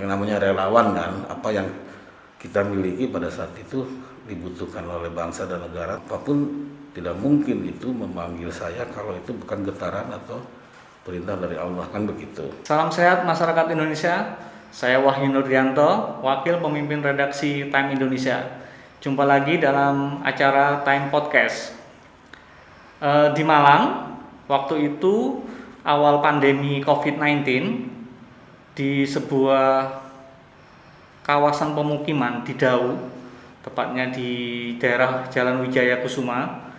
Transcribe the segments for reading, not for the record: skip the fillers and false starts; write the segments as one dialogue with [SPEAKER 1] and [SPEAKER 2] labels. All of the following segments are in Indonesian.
[SPEAKER 1] yang namanya relawan kan, apa yang kita miliki pada saat itu dibutuhkan oleh bangsa dan negara, apapun tidak mungkin itu memanggil saya kalau itu bukan getaran atau perintah dari Allah, kan begitu.
[SPEAKER 2] Salam sehat masyarakat Indonesia. Saya Wahyu Nurdianto, wakil pemimpin redaksi Time Indonesia. Jumpa lagi dalam acara Time Podcast. Di Malang, waktu itu awal pandemi COVID-19, di sebuah kawasan pemukiman di Dau, tepatnya di daerah Jalan Wijaya Kusuma,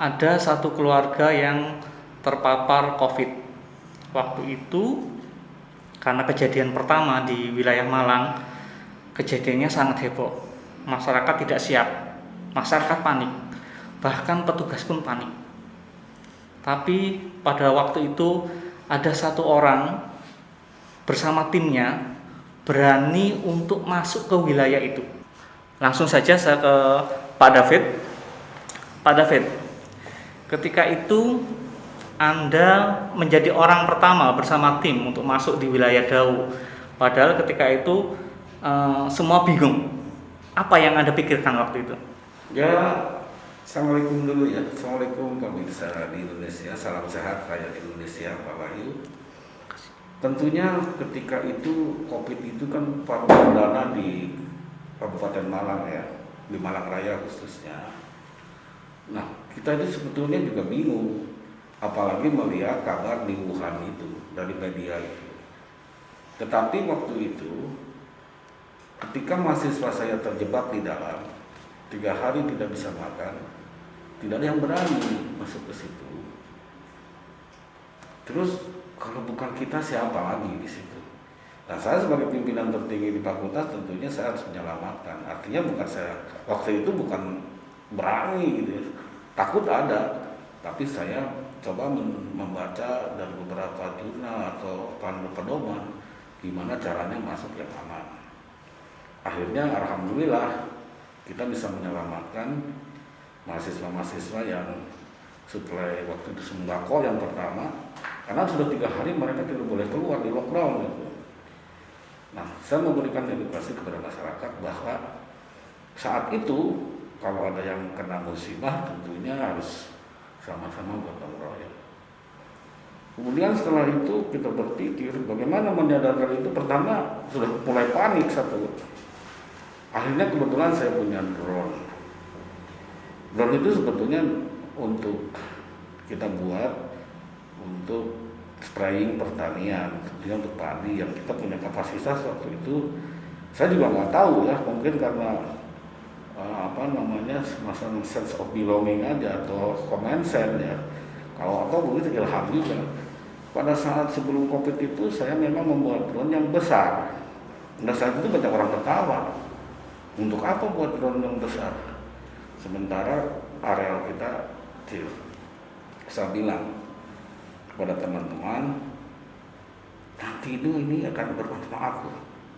[SPEAKER 2] ada satu keluarga yang terpapar COVID. Waktu itu karena kejadian pertama di wilayah Malang, kejadiannya sangat heboh. Masyarakat tidak siap, masyarakat panik, bahkan petugas pun panik. Tapi pada waktu itu ada satu orang bersama timnya berani untuk masuk ke wilayah itu. Langsung saja saya ke Pak David. Pak David, ketika itu Anda menjadi orang pertama bersama tim untuk masuk di wilayah Dau. Padahal ketika itu semua bingung. Apa yang Anda pikirkan waktu itu?
[SPEAKER 1] Ya, Assalamualaikum dulu ya. Assalamualaikum pemirsa di Indonesia. Salam sehat rakyat Indonesia, Pak Wahyu. Tentunya ketika itu COVID itu kan perdana di Kabupaten Malang ya, di Malang Raya khususnya. Nah, kita itu sebetulnya juga bingung, apalagi melihat kabar di Wuhan itu dari media itu. Tetapi waktu itu, ketika mahasiswa saya terjebak di dalam 3 hari tidak bisa makan, tidak ada yang berani masuk ke situ. Terus kalau bukan kita siapa lagi di situ? Nah, saya sebagai pimpinan tertinggi di fakultas tentunya saya harus menyelamatkan. Artinya bukan saya waktu itu bukan berani gitu ya. Takut ada, tapi saya coba membaca dari beberapa jurnal atau pandu pedoman gimana caranya masuk yang aman. Akhirnya alhamdulillah kita bisa menyelamatkan mahasiswa-mahasiswa yang suplai waktu itu sembako yang pertama, karena sudah 3 hari mereka tidak boleh keluar, di lockdown gitu. Nah, saya memberikan edukasi kepada masyarakat bahwa saat itu kalau ada yang kena musibah tentunya harus sama-sama gotong royong. Kemudian setelah itu kita berpikir bagaimana menyadarkan itu. Pertama sudah mulai panik satu. Akhirnya kebetulan saya punya drone. Drone itu sebetulnya untuk kita buat untuk spraying pertanian, tentunya untuk padi yang kita punya kapasitas waktu itu. Saya juga nggak tahu ya, mungkin karena semacam sense of belonging aja atau common sense ya. Kalau begitu ilham juga. Pada saat sebelum COVID itu saya memang membuat drone yang besar. Nah, saat itu banyak orang ketawa. Untuk apa buat drone yang besar? Sementara areal kita kecil. Saya bilang kepada teman-teman, nanti itu ini akan bermanfaat,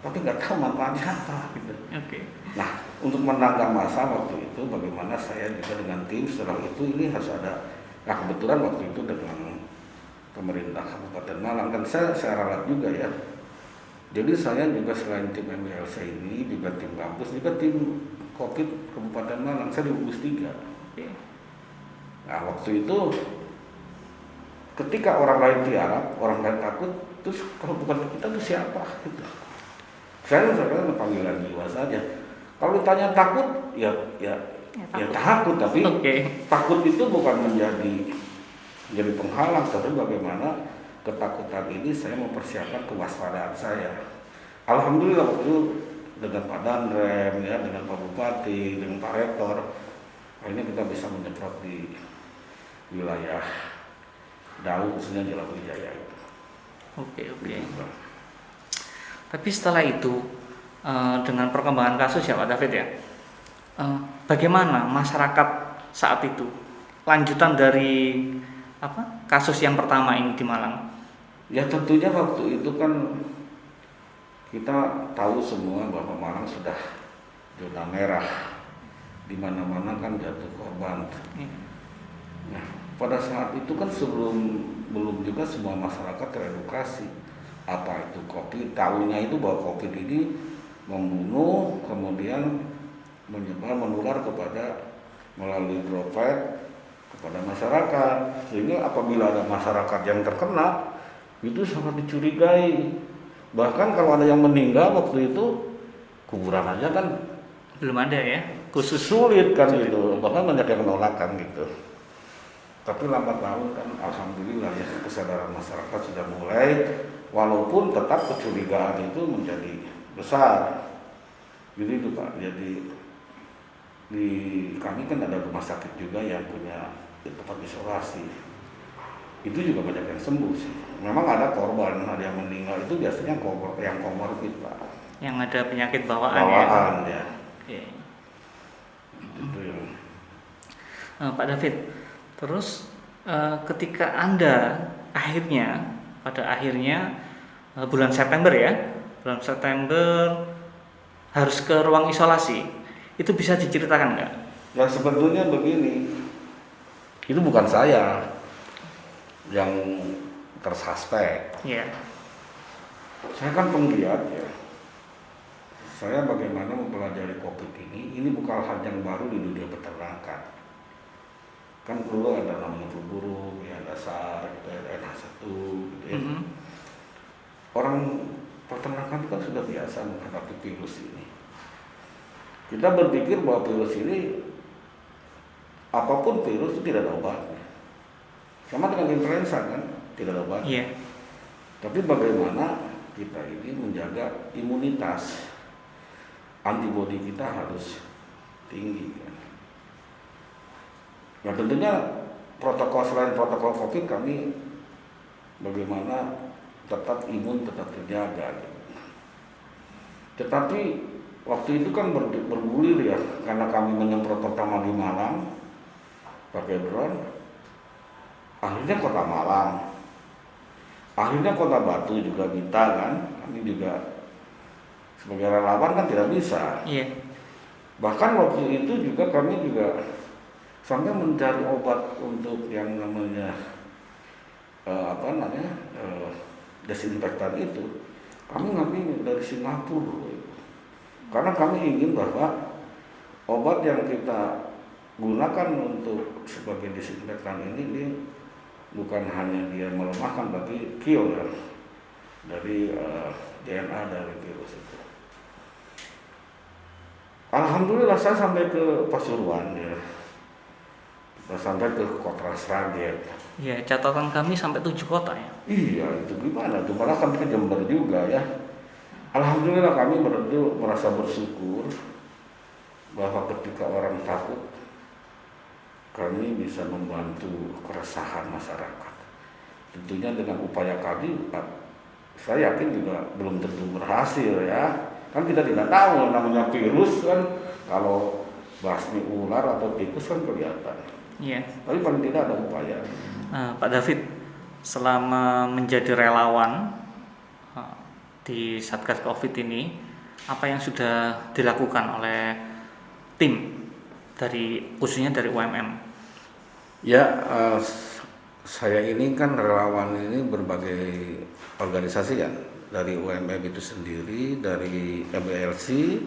[SPEAKER 1] tapi nggak tahu manfaatnya apa gitu.
[SPEAKER 2] Oke.
[SPEAKER 1] Nah, untuk menangkap masa waktu itu, bagaimana saya juga dengan tim setelah itu ini harus ada. Nah, kebetulan waktu itu dengan pemerintah Kabupaten Malang dan saya ralat juga ya. Jadi saya juga selain tim MWLC ini juga tim kampus, juga tim COVID Kabupaten Malang. Saya di gugus 3. Nah, waktu itu ketika orang lain tiarap, orang lain takut, terus kalau bukan kita itu siapa gitu. Saya panggilan jiwa saja. Kalau ditanya takut, ya takut, tapi takut itu bukan menjadi penghalang, tapi bagaimana ketakutan ini saya mempersiapkan kewaspadaan saya. Alhamdulillah waktu itu dengan Pak Danrem ya, dengan Pak Bupati, dengan Pak Rektor, akhirnya kita bisa menyemprot di wilayah Dau, khususnya di Jalan Wijaya itu.
[SPEAKER 2] Oke. Tapi setelah itu dengan perkembangan kasus ya Pak David ya, bagaimana masyarakat saat itu? Lanjutan dari kasus yang pertama ini di Malang?
[SPEAKER 1] Ya tentunya waktu itu kan kita tahu semua bahwa Malang sudah zona merah, di mana-mana kan jatuh korban. Nah, pada saat itu kan belum juga semua masyarakat teredukasi. apa itu COVID, tahunya itu bahwa COVID ini membunuh, kemudian menular kepada melalui droplet kepada masyarakat, sehingga apabila ada masyarakat yang terkena itu sangat dicurigai. Bahkan kalau ada yang meninggal waktu itu, kuburan aja kan
[SPEAKER 2] belum ada ya, khusus
[SPEAKER 1] sulit kan gitu, bahkan banyak yang menolakkan gitu. Tapi lambat laun kan alhamdulillah ya kesadaran masyarakat sudah mulai, walaupun tetap kecurigaan itu menjadi besar. Jadi itu Pak, jadi di kami kan ada rumah sakit juga yang punya tempat isolasi. Itu juga banyak yang sembuh sih. Memang ada korban, ada yang meninggal, itu biasanya yang komorbid Pak.
[SPEAKER 2] Yang ada penyakit bawaan
[SPEAKER 1] ya.
[SPEAKER 2] Oke.
[SPEAKER 1] Itu yang.
[SPEAKER 2] Pak David, terus ketika Anda pada akhirnya bulan September harus ke ruang isolasi, itu bisa diceritakan nggak?
[SPEAKER 1] Ya sebetulnya begini, itu bukan saya yang tersuspek.
[SPEAKER 2] Iya.
[SPEAKER 1] Saya kan penggiat ya. Saya bagaimana mempelajari COVID ini bukan hal yang baru di dunia peternakan. Kan dulu ada namanya flu burung, ya ada SARS, ada NH1 gitu ya. Orang peternakan kan sudah biasa menghadapi virus ini. Kita berpikir bahwa virus ini, apapun virus itu tidak ada obatnya. Sama dengan influenza kan, tidak ada obatnya.
[SPEAKER 2] Iya.
[SPEAKER 1] Tapi bagaimana kita ini menjaga imunitas, antibodi kita harus tinggi kan. Nah tentunya selain protokol COVID, kami bagaimana tetap imun tetap terjaga. Tetapi waktu itu kan bergulir ya, karena kami menyemprot pertama di Malang pakai drone, akhirnya kota Malang, akhirnya kota Batu juga minta kan, kami juga sebagai relawan kan tidak bisa.
[SPEAKER 2] Iya.
[SPEAKER 1] Bahkan waktu itu juga kami juga sampai mencari obat untuk yang namanya desinfektan itu, kami ngambil dari Singapura. Karena kami ingin bahwa obat yang kita gunakan untuk sebagai desinfektan ini bukan hanya dia melemahkan, tapi kill ya, dari DNA dari virus itu. Alhamdulillah saya sampai ke Pasuruan ya. Kita sampai ke Kota Sragen.
[SPEAKER 2] Ya, catatan kami sampai 7 kota ya.
[SPEAKER 1] Iya, itu gimana tuh? Malah kami ke Jember juga ya. Alhamdulillah kami merasa bersyukur bahwa ketika orang takut, kami bisa membantu keresahan masyarakat. Tentunya dengan upaya kami, saya yakin juga belum tentu berhasil ya. Kan kita tidak tahu namanya virus kan, kalau basmi ular atau tikus kan kelihatan.
[SPEAKER 2] Iya.
[SPEAKER 1] Tapi paling tidak ada upaya.
[SPEAKER 2] Pak David, selama menjadi relawan di Satgas COVID ini, apa yang sudah dilakukan oleh tim khususnya dari UMM?
[SPEAKER 1] Ya, saya ini kan relawan ini berbagai organisasi kan, dari UMM itu sendiri, dari MBLC,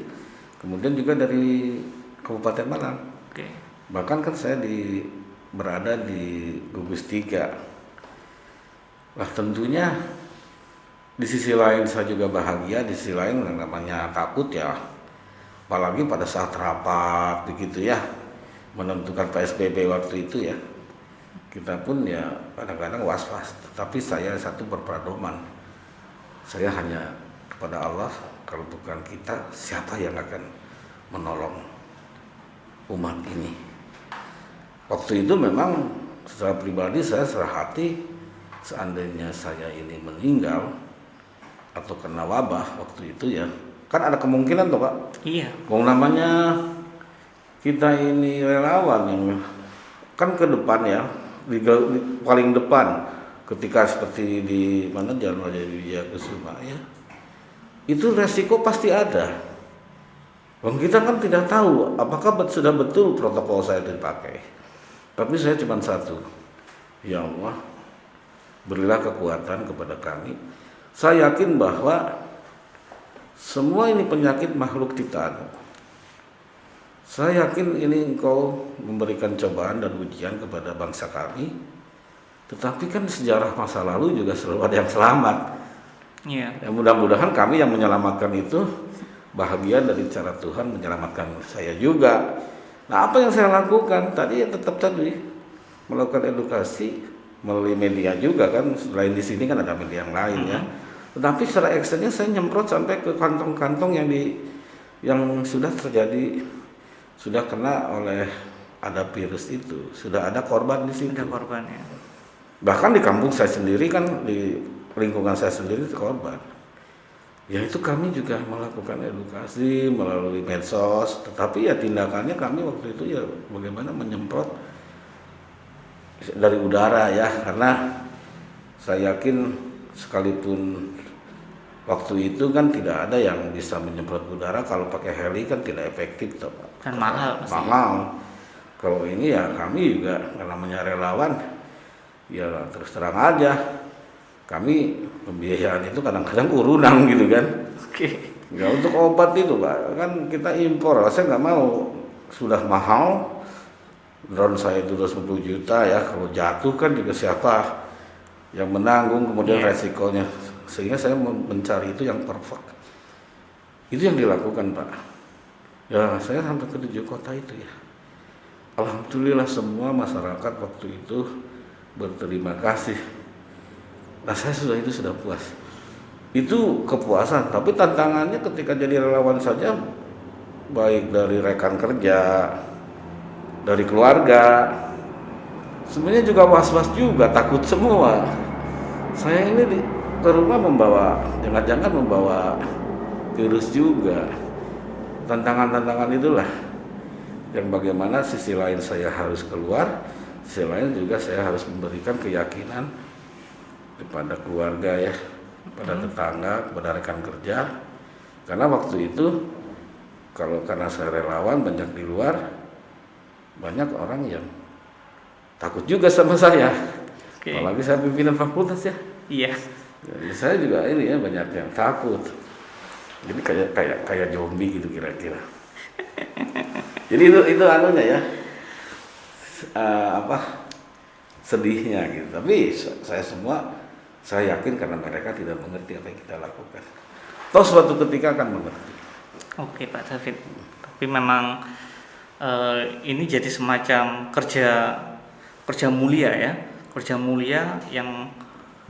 [SPEAKER 1] kemudian juga dari Kabupaten Malang.
[SPEAKER 2] Oke.
[SPEAKER 1] Bahkan kan saya berada di gugus 3. Nah tentunya di sisi lain saya juga bahagia, di sisi lain namanya takut ya, apalagi pada saat rapat begitu ya, menentukan PSBB waktu itu ya, kita pun ya kadang-kadang was-was. Tapi saya satu berpedoman, saya hanya kepada Allah, kalau bukan kita siapa yang akan menolong umat ini. Waktu itu memang secara pribadi saya serah hati, seandainya saya ini meninggal atau kena wabah waktu itu ya, kan ada kemungkinan toh Pak.
[SPEAKER 2] Iya.
[SPEAKER 1] Namanya kita ini relawan yang kan ke depan ya, di paling depan ketika seperti di mana Jalan Raya Wijayakusuma ya, itu resiko pasti ada. Bang kita kan tidak tahu apakah sudah betul protokol saya dipakai. Tapi saya cuma satu, ya Allah, berilah kekuatan kepada kami Saya yakin bahwa semua ini penyakit makhluk ciptaan. Saya yakin ini engkau memberikan cobaan dan ujian kepada bangsa kami. Tetapi kan sejarah masa lalu juga selalu ada yang selamat.
[SPEAKER 2] Iya.
[SPEAKER 1] Ya, mudah-mudahan kami yang menyelamatkan itu bahagia dari cara Tuhan menyelamatkan saya juga. Nah, apa yang saya lakukan tadi ya tetap tadi melakukan edukasi melalui media juga kan. Selain di sini kan ada media yang lain ya. Tetapi secara ekstennya saya nyemprot sampai ke kantong-kantong yang sudah terjadi, sudah kena oleh ada virus itu, sudah ada korban di situ.
[SPEAKER 2] Ada korban ya.
[SPEAKER 1] Bahkan di kampung saya sendiri kan, di lingkungan saya sendiri itu korban. Ya itu kami juga melakukan edukasi melalui medsos, tetapi ya tindakannya kami waktu itu ya bagaimana menyemprot dari udara ya, karena saya yakin sekalipun waktu itu kan tidak ada yang bisa menyemprot udara, kalau pakai heli kan tidak efektif toh, Pak.
[SPEAKER 2] Dan mahal pasti.
[SPEAKER 1] Mahal. Kalau ini ya kami juga namanya relawan, ya terus terang aja kami pembiayaan itu kadang-kadang urunan gitu kan.
[SPEAKER 2] Oke.
[SPEAKER 1] Ya untuk obat itu Pak, kan kita impor, saya nggak mau, sudah mahal, drone saya itu 10 juta ya, kalau jatuh kan juga siapa yang menanggung kemudian resikonya, sehingga saya mencari itu yang perfect. Itu yang dilakukan Pak. Ya saya sampai ke 7 kota itu ya. Alhamdulillah semua masyarakat waktu itu berterima kasih. Nah saya sudah puas. Itu kepuasan, tapi tantangannya ketika jadi relawan saja, baik dari rekan kerja, dari keluarga, sebenarnya juga was-was juga, takut semua. Saya ini ke rumah jangan-jangan membawa virus juga. Tantangan-tantangan itulah yang bagaimana sisi lain saya harus keluar, sisi lain juga saya harus memberikan keyakinan kepada keluarga ya, pada tetangga, kepada rekan kerja. Karena waktu itu karena saya relawan banyak di luar, banyak orang yang takut juga sama saya.
[SPEAKER 2] Oke.
[SPEAKER 1] Apalagi saya pimpinan fakultas ya.
[SPEAKER 2] Iya.
[SPEAKER 1] Jadi saya juga ini ya banyak yang takut. Jadi kayak zombie gitu kira-kira. Jadi itu anunya ya. Sedihnya gitu. Tapi saya yakin karena mereka tidak mengerti apa yang kita lakukan. Toh suatu ketika akan mengerti.
[SPEAKER 2] Oke Pak David. Tapi memang ini jadi semacam kerja mulia ya. Kerja mulia yang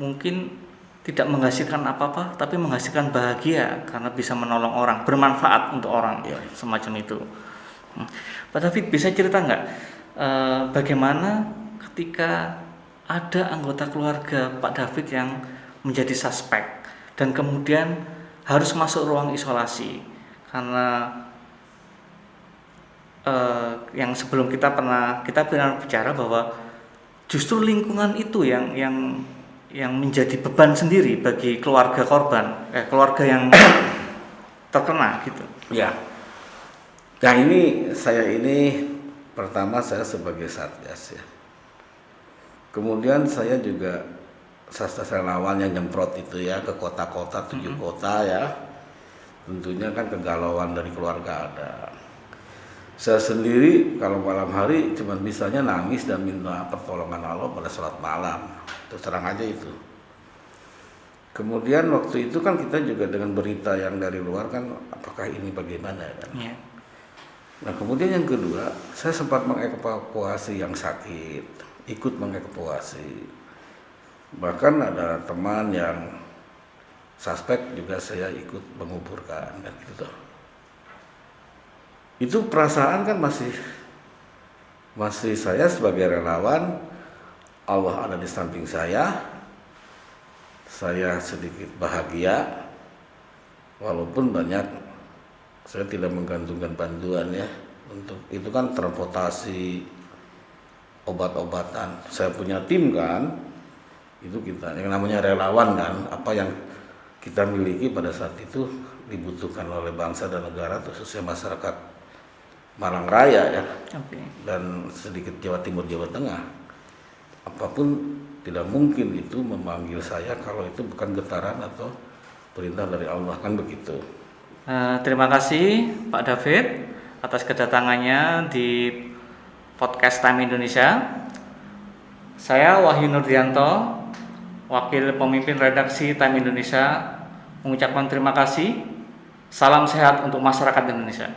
[SPEAKER 2] mungkin tidak menghasilkan apa-apa, tapi menghasilkan bahagia karena bisa menolong orang, bermanfaat untuk orang ya, semacam itu. Pak David bisa cerita nggak bagaimana ketika ada anggota keluarga Pak David yang menjadi suspek dan kemudian harus masuk ruang isolasi karena yang sebelum kita pernah bicara bahwa justru lingkungan itu yang menjadi beban sendiri bagi keluarga korban, keluarga yang terkena gitu.
[SPEAKER 1] Ya. Nah saya pertama saya sebagai satgas ya. Kemudian saya juga relawan yang nyemprot itu ya ke kota-kota, 7 kota ya. Tentunya kan kegalauan dari keluarga ada. Saya sendiri kalau malam hari cuma bisanya nangis dan minta pertolongan Allah pada salat malam. Terus terang aja itu. Kemudian waktu itu kan kita juga dengan berita yang dari luar kan, apakah ini bagaimana kan.
[SPEAKER 2] Yeah.
[SPEAKER 1] Nah kemudian yang kedua, saya sempat mengevakuasi yang sakit, ikut mengevakuasi. Bahkan ada teman yang suspek juga saya ikut menguburkan kan gitu. Itu perasaan kan masih saya sebagai relawan, Allah ada di samping saya sedikit bahagia, walaupun banyak saya tidak menggantungkan bantuan ya, untuk itu kan transportasi obat-obatan. Saya punya tim kan, itu kita yang namanya relawan kan, apa yang kita miliki pada saat itu dibutuhkan oleh bangsa dan negara, khususnya masyarakat Malang Raya ya, dan sedikit Jawa Timur, Jawa Tengah. Apapun Tidak mungkin itu memanggil saya kalau itu bukan getaran atau perintah dari Allah, kan begitu.
[SPEAKER 2] Terima kasih Pak David atas kedatangannya di podcast Time Indonesia. Saya Wahyu Nurdianto, Wakil Pemimpin Redaksi Time Indonesia, mengucapkan terima kasih. Salam sehat untuk masyarakat Indonesia.